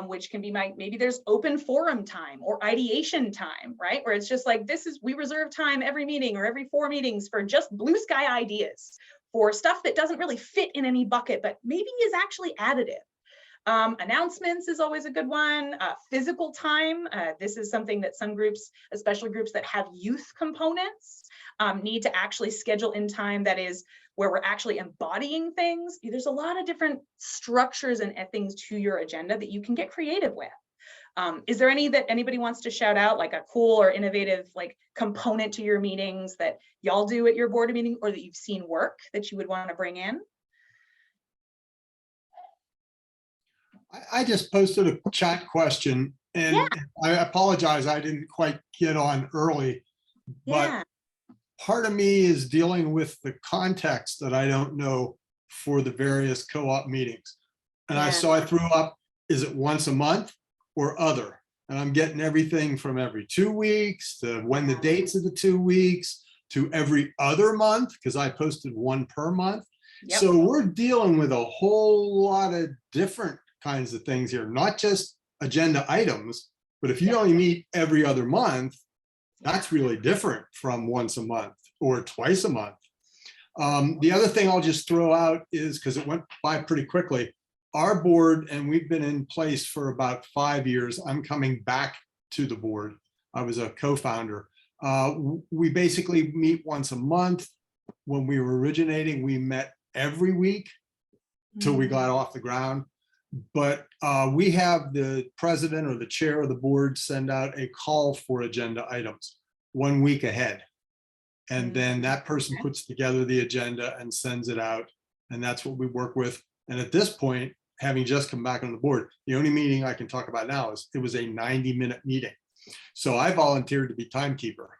which can be maybe there's open forum time or ideation time, right? Where it's just like, we reserve time every meeting or every 4 meetings for just blue sky ideas for stuff that doesn't really fit in any bucket, but maybe is actually additive. Announcements is always a good one. Physical time. This is something that some groups, especially groups that have youth components, need to actually schedule in time that is where we're actually embodying things. There's a lot of different structures and things to your agenda that you can get creative with. Is there any that anybody wants to shout out, like a cool or innovative like component to your meetings that y'all do at your board meeting or that you've seen work that you would want to bring in? I just posted a chat question and Yeah. I apologize, I didn't quite get on early, but Yeah. part of me is dealing with the context that I don't know for the various co-op meetings. And so I threw up, is it once a month or other? And I'm getting everything from every 2 weeks to when the dates of the 2 weeks to every other month, because I posted 1 per month. Yep. So we're dealing with a whole lot of different kinds of things here, not just agenda items, but if you only meet every other month, that's really different from once a month or twice a month. The other thing I'll just throw out is, because it went by pretty quickly, our board, and we've been in place for about 5 years. I'm coming back to the board. I was a co-founder. We basically meet once a month. When we were originating, we met every week till we got off the ground. But we have the president or the chair of the board send out a call for agenda items 1 week ahead. And then that person puts together the agenda and sends it out. And that's what we work with. And at this point, having just come back on the board, the only meeting I can talk about now is it was a 90-minute meeting. So I volunteered to be timekeeper,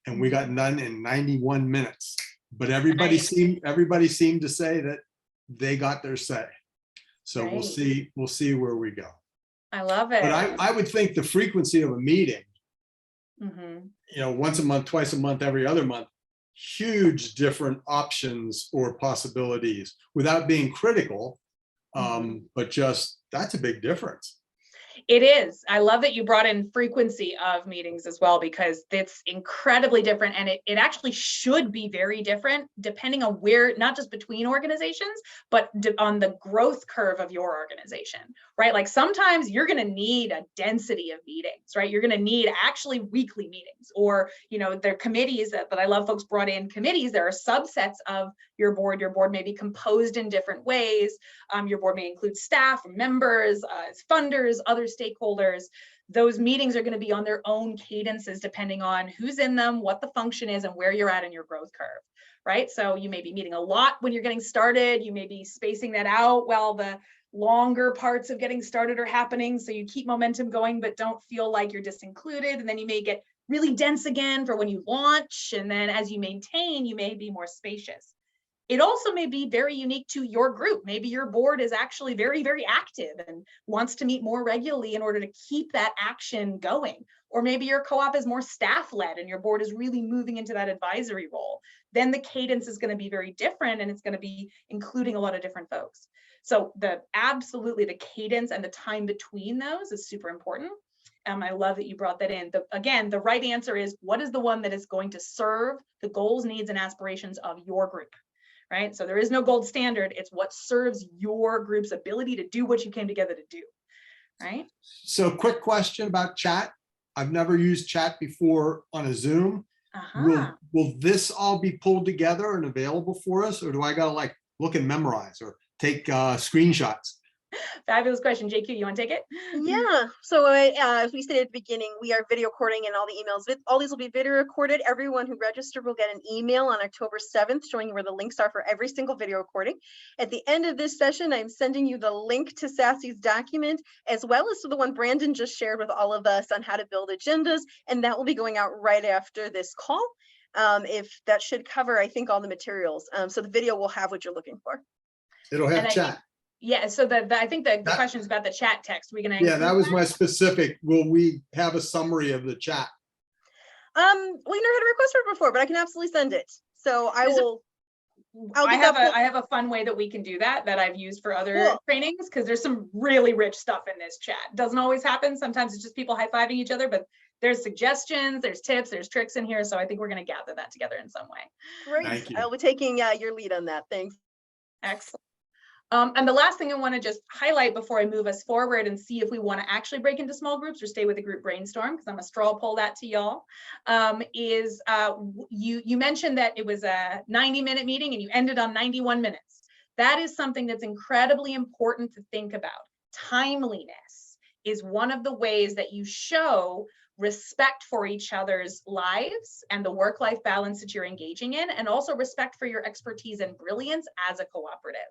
and we got done in 91 minutes. But everybody seemed to say that they got their say. So we'll see where we go. I love it. But I would think the frequency of a meeting, once a month, twice a month, every other month, huge different options or possibilities without being critical. But just, that's a big difference. It is. I love that you brought in frequency of meetings as well, because it's incredibly different, and it actually should be very different depending on where, not just between organizations, but on the growth curve of your organization, right? Like sometimes you're going to need a density of meetings, right? You're going to need actually weekly meetings, or, there are committees that I love folks brought in committees. There are subsets of your board. Your board may be composed in different ways. Your board may include staff, members, funders, other stakeholders. Those meetings are going to be on their own cadences depending on who's in them, what the function is, and where you're at in your growth curve, right? So you may be meeting a lot when you're getting started. You may be spacing that out while the longer parts of getting started are happening. So you keep momentum going, but don't feel like you're disincluded. And then you may get really dense again for when you launch. And then as you maintain, you may be more spacious. It also may be very unique to your group. Maybe your board is actually very, very active and wants to meet more regularly in order to keep that action going. Or maybe your co-op is more staff-led and your board is really moving into that advisory role. Then the cadence is going to be very different, and it's going to be including a lot of different folks. So absolutely the cadence and the time between those is super important. I love that you brought that in. Again, the right answer is, what is the one that is going to serve the goals, needs, and aspirations of your group? Right? So there is no gold standard. It's what serves your group's ability to do what you came together to do, right? So quick question about chat. I've never used chat before on a Zoom. Will this all be pulled together and available for us? Or do I gotta like look and memorize or take screenshots? Fabulous question. JQ, you want to take it? Yeah. So as we said at the beginning, we are video recording, and all the emails, all these will be video recorded. Everyone who registered will get an email on October 7th showing where the links are for every single video recording. At the end of this session, I'm sending you the link to Sassy's document, as well as to the one Brandon just shared with all of us on how to build agendas. And that will be going out right after this call. If that should cover, I think, all the materials. So the video will have what you're looking for. It'll have chat. Yeah, so I think the question is about the chat text. We're gonna. Yeah, that was my specific. Will we have a summary of the chat? We never had a request for it before, but I can absolutely send it. So I have a fun way that we can do that I've used for other trainings, because there's some really rich stuff in this chat. Doesn't always happen. Sometimes it's just people high-fiving each other, but there's suggestions, there's tips, there's tricks in here. So I think we're going to gather that together in some way. Great. I'll be taking your lead on that. Thanks. Excellent. And the last thing I want to just highlight before I move us forward and see if we want to actually break into small groups or stay with the group brainstorm, because I'm a straw poll that to y'all, is you mentioned that it was a 90-minute meeting and you ended on 91 minutes. That is something that's incredibly important to think about. Timeliness is one of the ways that you show respect for each other's lives and the work-life balance that you're engaging in, and also respect for your expertise and brilliance as a cooperative.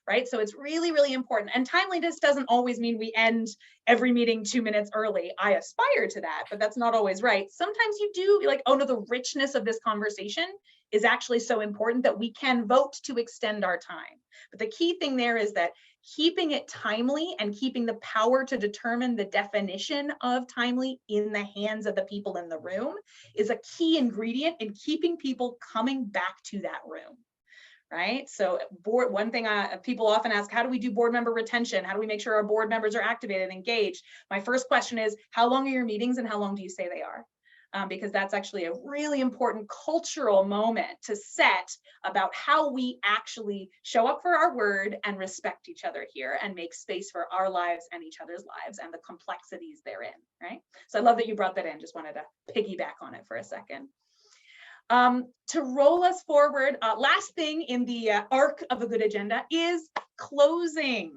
Right? So it's really, really important. And timeliness doesn't always mean we end every meeting 2 minutes early. I aspire to that, but that's not always right. Sometimes you do, like, oh no, the richness of this conversation is actually so important that we can vote to extend our time. But the key thing there is that keeping it timely and keeping the power to determine the definition of timely in the hands of the people in the room is a key ingredient in keeping people coming back to that room. Right? So one thing people often ask, how do we do board member retention? How do we make sure our board members are activated and engaged? My first question is, how long are your meetings and how long do you say they are? Because that's actually a really important cultural moment to set about how we actually show up for our word and respect each other here and make space for our lives and each other's lives and the complexities therein, right? So I love that you brought that in. Just wanted to piggyback on it for a second. To roll us forward, last thing in the arc of a good agenda is closing.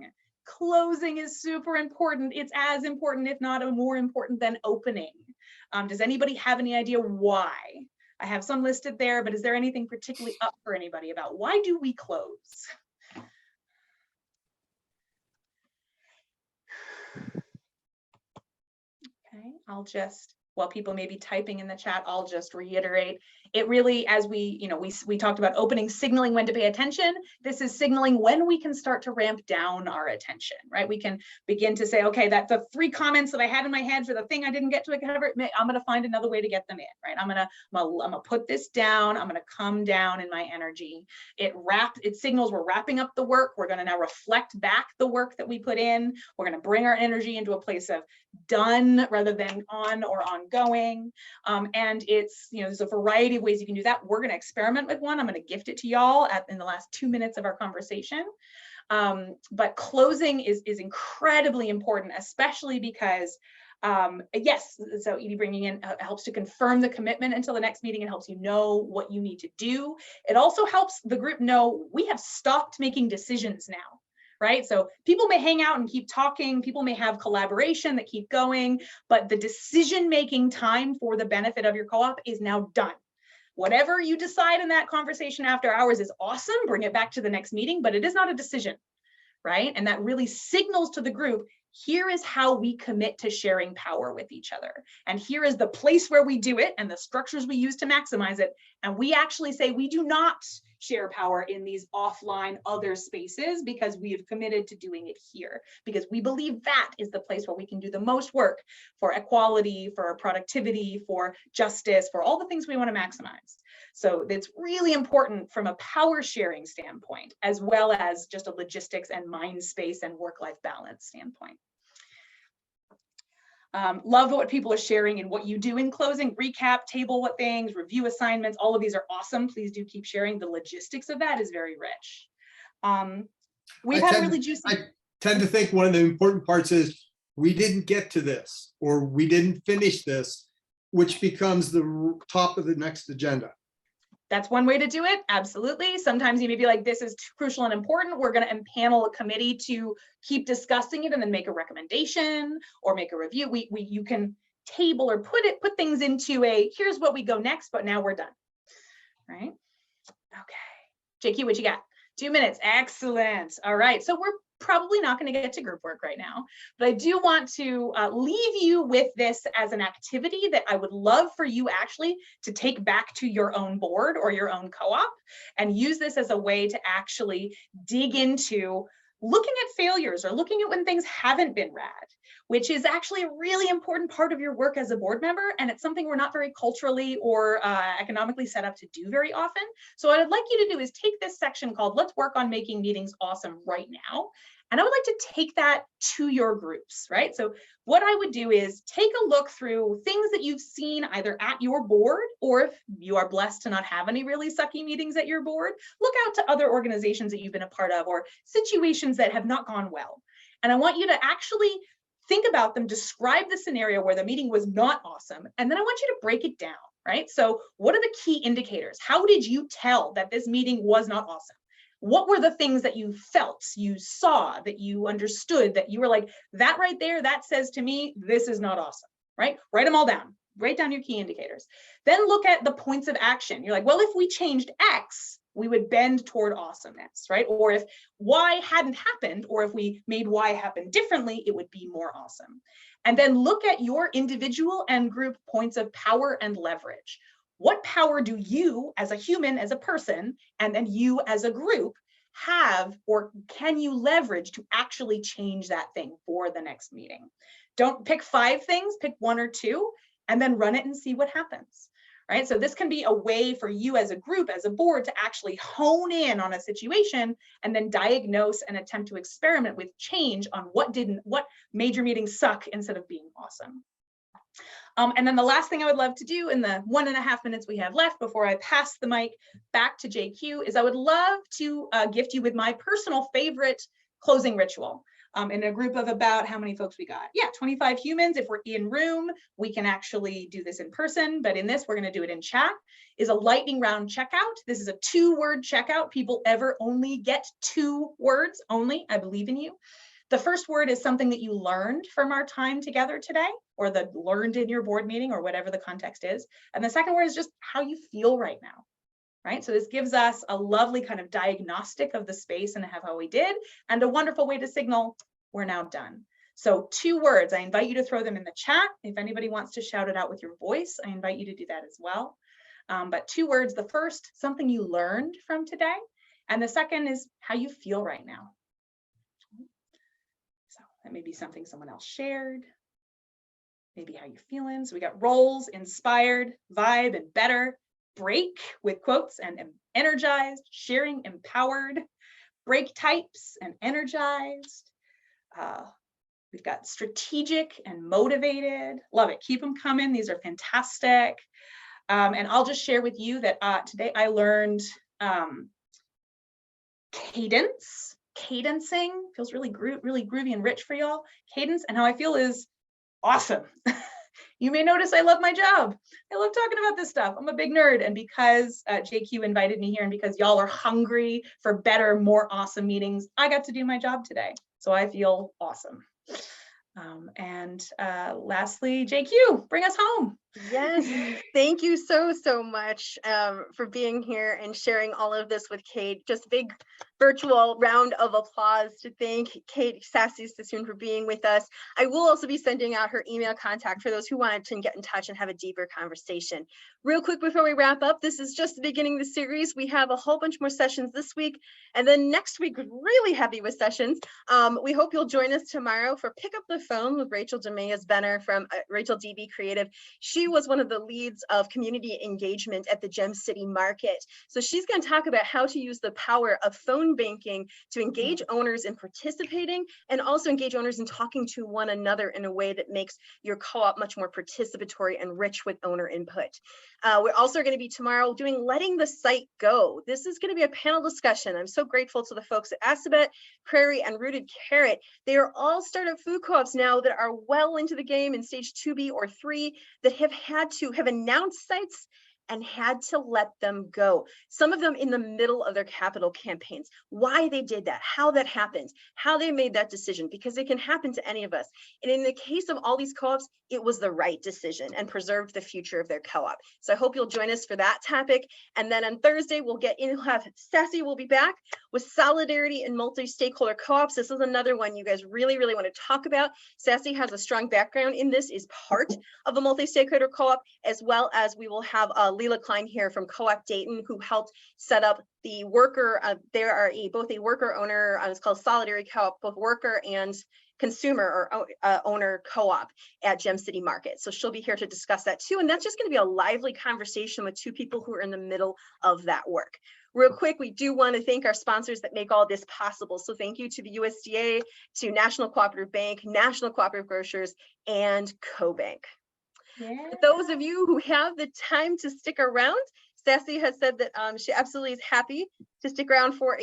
Closing is super important. It's as important, if not more important, than opening. Does anybody have any idea why? I have some listed there, but is there anything particularly up for anybody about why do we close? Okay, I'll just, while people may be typing in the chat, I'll just reiterate. It really, as we talked about opening, signaling when to pay attention. This is signaling when we can start to ramp down our attention, right? We can begin to say, okay, that the 3 comments that I had in my head for the thing I didn't get to cover, I'm going to find another way to get them in, right? I'm gonna put this down. I'm going to come down in my energy. It signals we're wrapping up the work. We're going to now reflect back the work that we put in. We're going to bring our energy into a place of done rather than on or ongoing. And it's, there's a variety of ways you can do that. We're going to experiment with one. I'm going to gift it to y'all in the last 2 minutes of our conversation. But closing is incredibly important, especially because yes, so Edie bringing in helps to confirm the commitment until the next meeting. It helps you know what you need to do. It also helps the group know we have stopped making decisions now. Right? So people may hang out and keep talking, people may have collaboration that keep going, but the decision-making time for the benefit of your co-op is now done. Whatever you decide in that conversation after hours is awesome, bring it back to the next meeting, but it is not a decision, right? And that really signals to the group, here is how we commit to sharing power with each other. And here is the place where we do it and the structures we use to maximize it. And we actually say we do not share power in these offline other spaces because we have committed to doing it here, because we believe that is the place where we can do the most work for equality, for productivity, for justice, for all the things we want to maximize. So it's really important from a power sharing standpoint, as well as just a logistics and mind space and work-life balance standpoint. Love what people are sharing and what you do in closing, recap, table what things, review assignments, all of these are awesome. Please do keep sharing. The logistics of that is very rich. We've had really juicy. I tend to think one of the important parts is we didn't get to this, or we didn't finish this, which becomes the top of the next agenda. That's one way to do it. Absolutely. Sometimes you may be like, this is crucial and important. We're going to empanel a committee to keep discussing it and then make a recommendation or make a review. You can table or put things into a, here's what we go next, but now we're done. Right? Okay. JQ, what you got? 2 minutes. Excellent. All right. So we're probably not going to get to group work right now, but I do want to leave you with this as an activity that I would love for you actually to take back to your own board or your own co-op and use this as a way to actually dig into looking at failures or looking at when things haven't been rad, which is actually a really important part of your work as a board member. And it's something we're not very culturally or economically set up to do very often. So what I'd like you to do is take this section called Let's Work on Making Meetings Awesome Right Now. And I would like to take that to your groups, right? So what I would do is take a look through things that you've seen either at your board, or if you are blessed to not have any really sucky meetings at your board, look out to other organizations that you've been a part of or situations that have not gone well. And I want you to actually think about them, describe the scenario where the meeting was not awesome, and then I want you to break it down, right? So what are the key indicators? How did you tell that this meeting was not awesome? What were the things that you felt, you saw, that you understood, that you were like, that right there, that says to me, this is not awesome, right? Write them all down. Write down your key indicators. Then look at the points of action. You're like, well, if we changed X, we would bend toward awesomeness, right? Or if Y hadn't happened, or if we made Y happen differently, it would be more awesome. And then look at your individual and group points of power and leverage. What power do you as a human, as a person, and then you as a group have, or can you leverage to actually change that thing for the next meeting? Don't pick 5 things, pick 1 or 2, and then run it and see what happens, right? So this can be a way for you as a group, as a board, to actually hone in on a situation and then diagnose and attempt to experiment with change on what made your meeting suck instead of being awesome. And then the last thing I would love to do in the 1.5 minutes we have left before I pass the mic back to JQ is I would love to gift you with my personal favorite closing ritual. In a group of about, how many folks we got? Yeah, 25 humans. If we're in room, we can actually do this in person, but in this, we're going to do it in chat, is a lightning round checkout. This is a 2-word checkout. People ever only get 2 words only. I believe in you. The first word is something that you learned from our time together today. or the learned in your board meeting or whatever the context is. And the second word is just how you feel right now, right? So this gives us a lovely kind of diagnostic of the space and how we did, and a wonderful way to signal we're now done. So 2 words, I invite you to throw them in the chat. If anybody wants to shout it out with your voice, I invite you to do that as well. But 2 words, the first, something you learned from today. And the second is how you feel right now. So that may be something someone else shared. Maybe how you're feeling. So we got roles, inspired, vibe, and better. Break with quotes and energized, sharing, empowered. Break types and energized. We've got strategic and motivated. Love it. Keep them coming. These are fantastic. And I'll just share with you that today I learned cadence. Cadencing feels really groovy and rich for y'all. Cadence, and how I feel is awesome. You may notice I love my job. I love talking about this stuff. I'm a big nerd. And because JQ invited me here and because y'all are hungry for better, more awesome meetings, I got to do my job today. So I feel awesome. Lastly, JQ, bring us home. Yes, thank you so much for being here and sharing all of this with Kate. Just big virtual round of applause to thank Kate Sassy Sassoon for being with us. I will also be sending out her email contact for those who wanted to get in touch and have a deeper conversation. Real quick before we wrap up, this is just the beginning of the series. We have a whole bunch more sessions this week, and then next week really heavy with sessions. We hope you'll join us tomorrow for Pick Up the Phone with Rachel Demayes-Benner from Rachel DB Creative. She was one of the leads of community engagement at the Gem City Market. So she's going to talk about how to use the power of phone banking to engage owners in participating and also engage owners in talking to one another in a way that makes your co-op much more participatory and rich with owner input. We're also going to be tomorrow doing Letting the Site Go. This is going to be a panel discussion. I'm so grateful to the folks at Assabet, Prairie, and Rooted Carrot. They are all startup food co-ops now that are well into the game in stage 2B or 3 that have announced sites and had to let them go. Some of them in the middle of their capital campaigns. Why they did that, how that happened, how they made that decision, because it can happen to any of us. And in the case of all these co-ops, it was the right decision and preserved the future of their co-op. So I hope you'll join us for that topic. And then on Thursday, we'll have Sassy will be back with solidarity and multi-stakeholder co-ops. This is another one you guys really want to talk about. Sassy has a strong background in this, is part of a multi-stakeholder co-op, as well as we will have Leela Klein here from Co-op Dayton, who helped set up the worker. There are both a worker owner, it's called Solidarity Co-op, both worker and consumer or owner co-op at Gem City Market. So she'll be here to discuss that too. And that's just going to be a lively conversation with 2 people who are in the middle of that work. Real quick, we do want to thank our sponsors that make all this possible. So thank you to the USDA, to National Cooperative Bank, National Cooperative Grocers, and CoBank. Yeah. For those of you who have the time to stick around, Sassy has said that she absolutely is happy to stick around for